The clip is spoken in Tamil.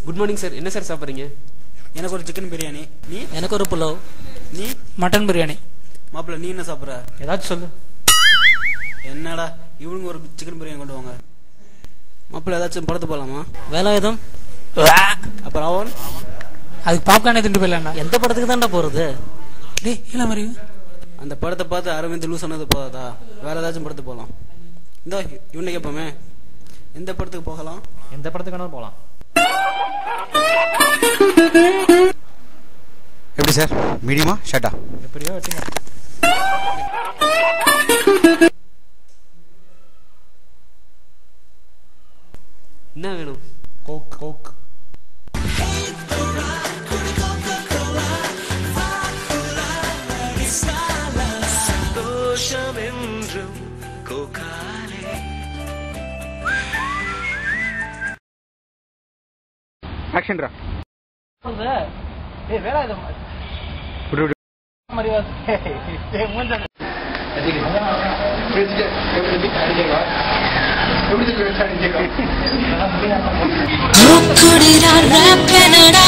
Good morning sir. என்ன சார் சாப்பிட்றீங்க? எனக்கு ஒரு சிக்கன் பிரியாணி. நீ? எனக்கு ஒரு புலாவ். நீ? மட்டன் பிரியாணி. மாப்பிள்ள நீ என்ன சாப்பிட்ற? ஏதாச்சும் சொல்லு. என்னடா இவனுங்க ஒரு சிக்கன் பிரியாணி கொண்டு வாங்க. மாப்பிள்ள ஏதாச்சும் படத்து போகலாமா? வேலாயுதம். அப்புறம் அவன் அதுக்கு பாப்கார்னே திண்டு போயிடலாம்டா. எந்த படத்துக்கு தான்டா போறது? டேய் இல்ல மாதிரி அந்த படத்தை பார்த்து அரவிந்த் லூஸ் ஆனது போதாதா? வேற ஏதாச்சும் படத்துக்கு போகலாம். இந்த இவனை கேட்போமே, எந்த படத்துக்கு போகலாம்? எந்த படத்துக்கு வேணாலும் போகலாம். எப்படி சார், மீடியமா ஷர்ட்டா? எப்படியோ வச்சுங்க. என்ன வேணும்? Coke coke. ஆக்ஷன் ரா. ஏய் வேலாயுதம் விடு விடு. மரியாதை. ஏய் மூஞ்ச Look good at our rap Canada.